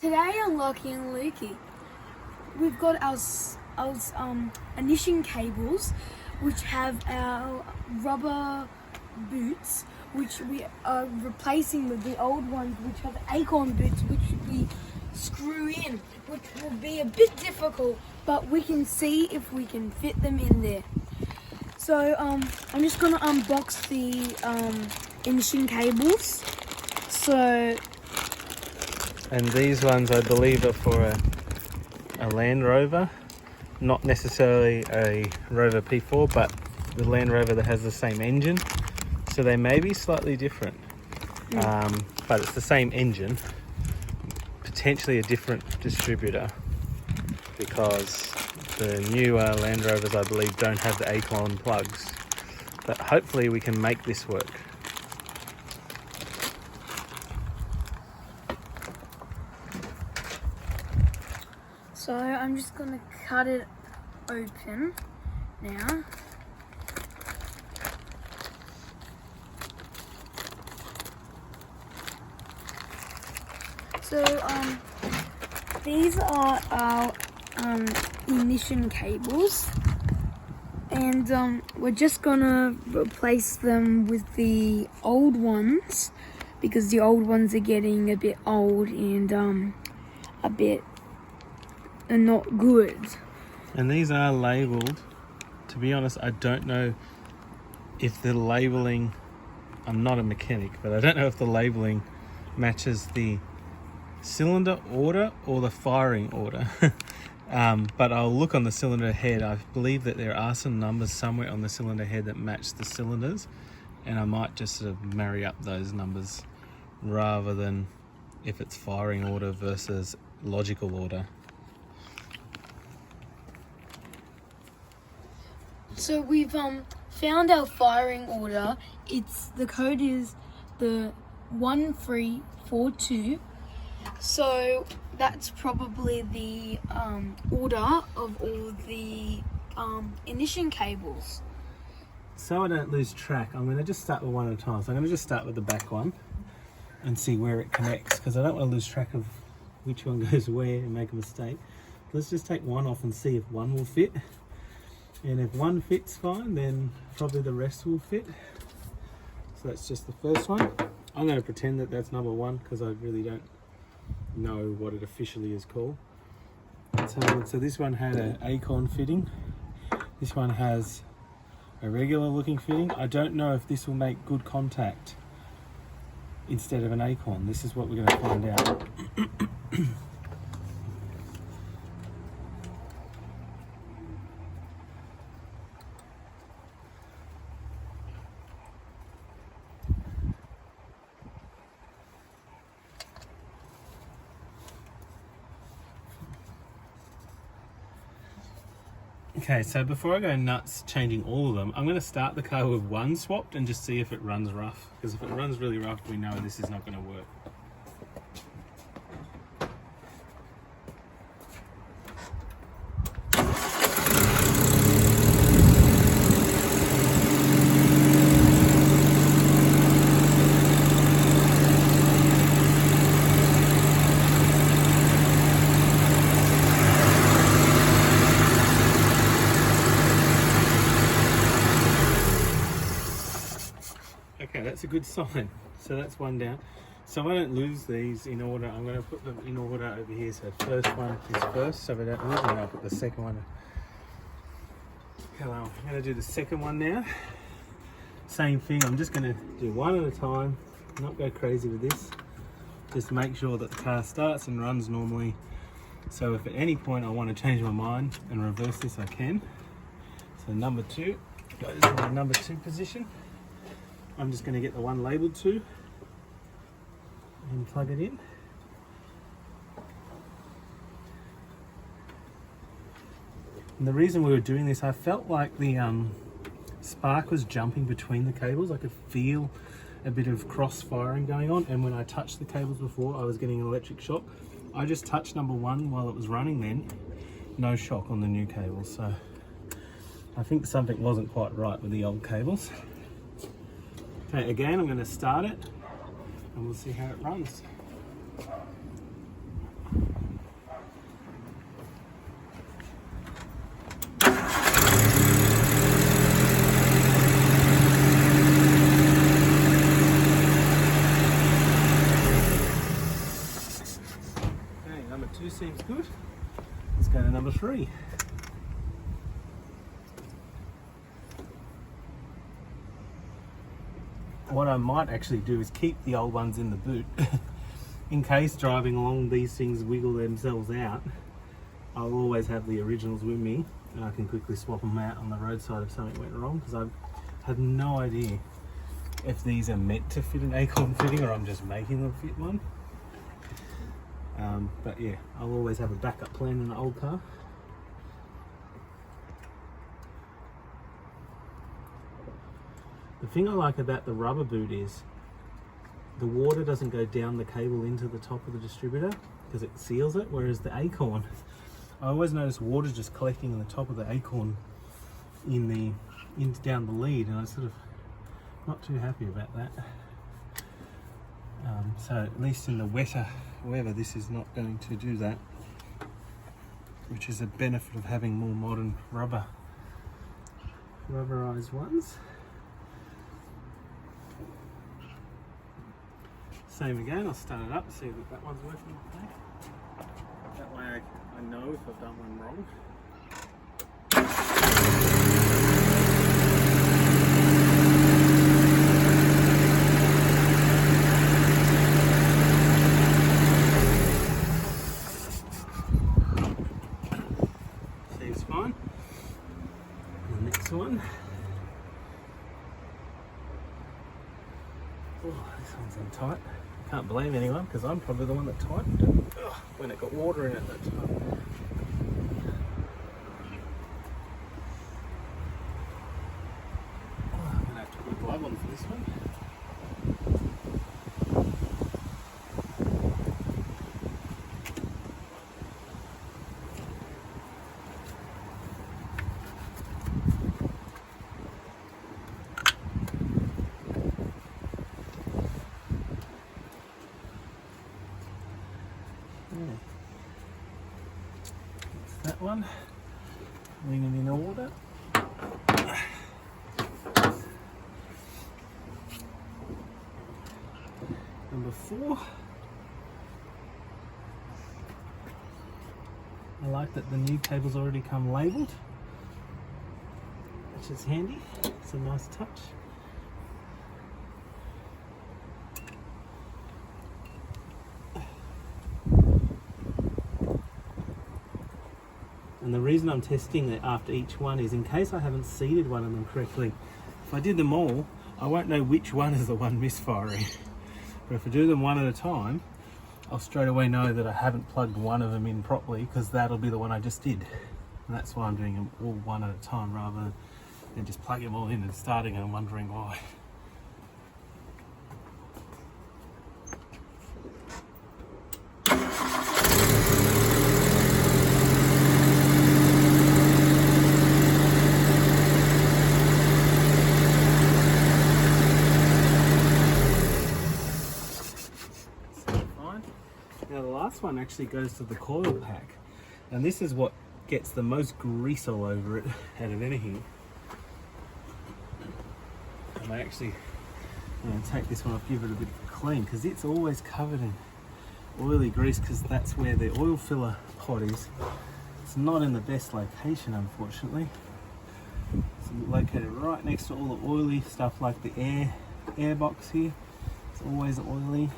Today on Lockie and Lukey, we've got our ignition cables, which have our rubber boots, which we are replacing with the old ones, which have acorn boots, which we screw in, which will be a bit difficult, but we can see if we can fit them in there. So I'm just gonna unbox the ignition cables. And these ones, I believe, are for a Land Rover, not necessarily a Rover P4, but the Land Rover that has the same engine. So they may be slightly different, but it's the same engine, potentially a different distributor, because the newer Land Rovers, I believe, don't have the acorn plugs. But hopefully we can make this work. So I'm just gonna cut it open now. So these are our ignition cables, and we're just gonna replace them with the old ones because the old ones are getting a bit old and a bit not good. And these are labelled. To be honest, I don't know if the labelling, I'm not a mechanic, but I don't know if the labelling matches the cylinder order or the firing order. But I'll look on the cylinder head. I believe that there are some numbers somewhere on the cylinder head that match the cylinders, and I might just sort of marry up those numbers rather than if it's firing order versus logical order. So we've found our firing order. The code is the 1342. So that's probably the order of all the ignition cables. So I don't lose track, I'm going to just start with one at a time. So I'm going to just start with the back one and see where it connects, because I don't want to lose track of which one goes where and make a mistake. Let's just take one off and see if one will fit. And if one fits fine, then probably the rest will fit. So that's just the first one. I'm going to pretend that that's number one because I really don't know what it officially is called. Let's have a look. So this one had an acorn fitting. This one has a regular looking fitting. I don't know if this will make good contact instead of an acorn. This is what we're going to find out. Okay, so before I go nuts changing all of them, I'm going to start the car with one swapped and just see if it runs rough. Because if it runs really rough, we know this is not going to work. Okay, that's a good sign. So that's one down. So I don't lose these in order. I'm going to put them in order over here. So first one is first, so we don't lose them. I'll put the second one. Hello. I'm going to do the second one now. Same thing. I'm just going to do one at a time. Not go crazy with this. Just make sure that the car starts and runs normally. So if at any point I want to change my mind and reverse this, I can. So number two goes in the number two position. I'm just going to get the one labelled 2 and plug it in. And the reason we were doing this, I felt like the spark was jumping between the cables. I could feel a bit of cross firing going on, and when I touched the cables before, I was getting an electric shock. I just touched number 1 while it was running then, no shock on the new cables. So I think something wasn't quite right with the old cables. Okay, again, I'm going to start it and we'll see how it runs. number 2 seems good. Let's go to number 3. What I might actually do is keep the old ones in the boot. In case driving along these things wiggle themselves out, I'll always have the originals with me and I can quickly swap them out on the roadside if something went wrong, because I have no idea if these are meant to fit an acorn fitting or I'm just making them fit one. But yeah, I'll always have a backup plan in an old car. The thing I like about the rubber boot is the water doesn't go down the cable into the top of the distributor because it seals it, whereas the acorn, I always notice water just collecting in the top of the acorn down the lead, and I'm sort of not too happy about that. So at least in the wetter weather, this is not going to do that, which is a benefit of having more modern rubberized ones. Same again, I'll start it up, see if that one's working okay. That way I know if I've done one wrong. Seems fine. The next one. Oh, this one's in tight. Can't blame anyone because I'm probably the one that tightened it when it got water in it that time. Oh, I'm going to have to put a glove on for this one. That one, leaning in order. Number 4. I like that the new cables already come labelled, which is handy. It's a nice touch. And the reason I'm testing it after each one is in case I haven't seeded one of them correctly. If I did them all, I won't know which one is the one misfiring. But if I do them one at a time, I'll straight away know that I haven't plugged one of them in properly, because that'll be the one I just did. And that's why I'm doing them all one at a time rather than just plugging them all in and starting and wondering why. Now the last one actually goes to the coil pack, and this is what gets the most grease all over it out of anything. And I actually take this one off, give it a bit of a clean, because it's always covered in oily grease, because that's where the oil filler pot is. It's not in the best location, unfortunately. It's located right next to all the oily stuff like the air box here. It's always oily.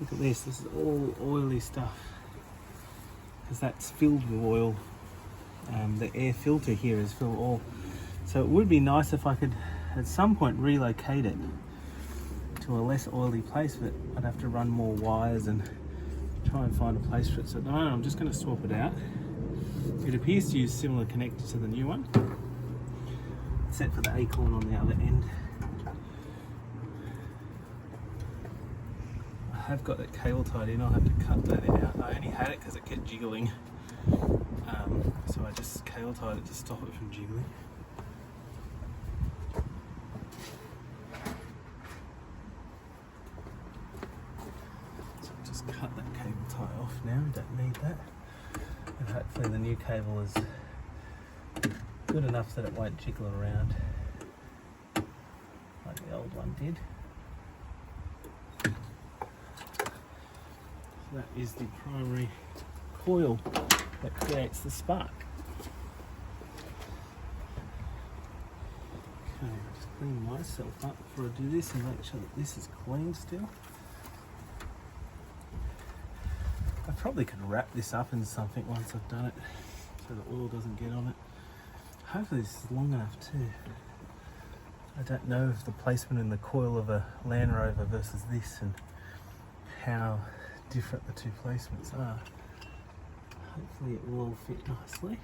Look at this is all oily stuff, because that's filled with oil. The air filter here is filled with oil. So it would be nice if I could at some point relocate it to a less oily place, but I'd have to run more wires and try and find a place for it. So at the moment I'm just going to swap it out. It appears to use similar connector to the new one, except for the acorn on the other end. I have got that cable tied in, I'll have to cut that out. I only had it because it kept jiggling, so I just cable tied it to stop it from jiggling. So I'll just cut that cable tie off now, don't need that. And hopefully the new cable is good enough that it won't jiggle around like the old one did. that is the primary coil that creates the spark. Okay, I'll just clean myself up before I do this and make sure that this is clean still. I probably could wrap this up in something once I've done it so the oil doesn't get on it. Hopefully this is long enough too. I don't know if the placement in the coil of a Land Rover versus this and how different the two placements are. Hopefully it will all fit nicely.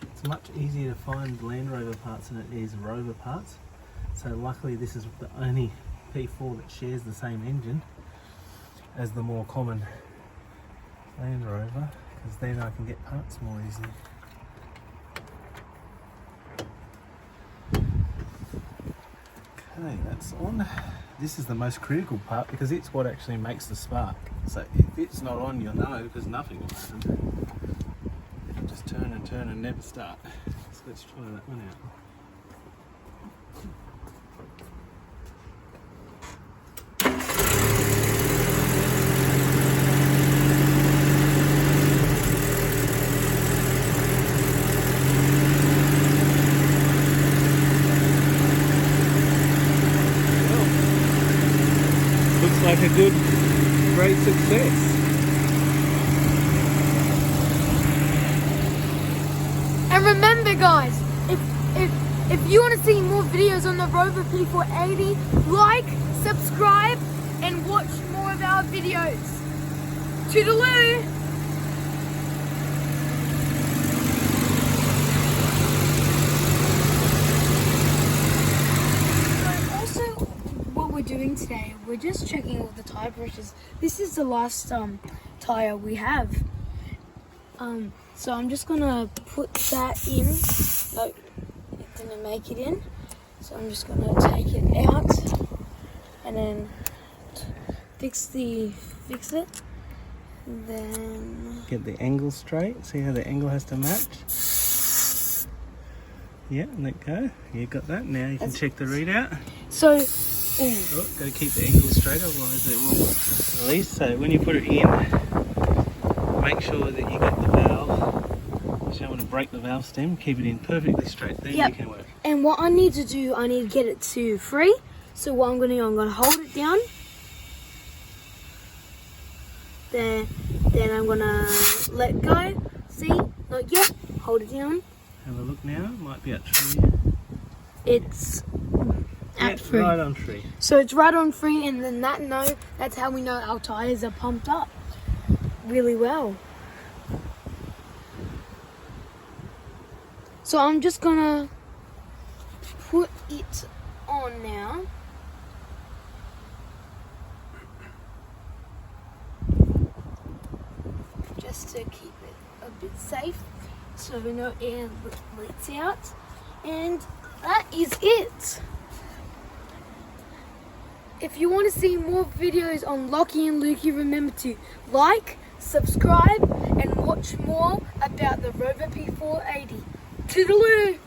It's much easier to find Land Rover parts than it is Rover parts. So luckily this is the only P4 that shares the same engine as the more common Land Rover, because then I can get parts more easily. Okay, that's on. This is the most critical part because it's what actually makes the spark. So if it's not on, you'll know because nothing will happen. It'll just turn and never start. So let's try that one out. Like a good, great success. And remember guys, if you want to see more videos on the Rover P480, like, subscribe and watch more of our videos. Toodaloo! Doing today, we're just checking all the tire pressures. This is the last tire we have, so I'm just gonna put that in. No, it didn't make it in, so I'm just gonna take it out and then fix it, and then get the angle straight. See how the angle has to match. Yeah, let go. You got that. Now you can check the readout. So oh, got to keep the angle straight, otherwise it will release. So when you put it in, make sure that you get the valve. You don't want to break the valve stem. Keep it in perfectly straight. Then you can work. And what I need to do, I need to get it to free. So what I'm going to do, I'm going to hold it down. Then I'm going to let go. See? Not yet. Hold it down. Have a look now. It might be at free. It's at free. Right on free. So it's right on free, and then that's how we know our tires are pumped up really well. So I'm just gonna put it on now. Just to keep it a bit safe, so no air leaks out. And that is it. If you want to see more videos on Lockie and Lukey, remember to like, subscribe, and watch more about the Rover P480. Toodaloo!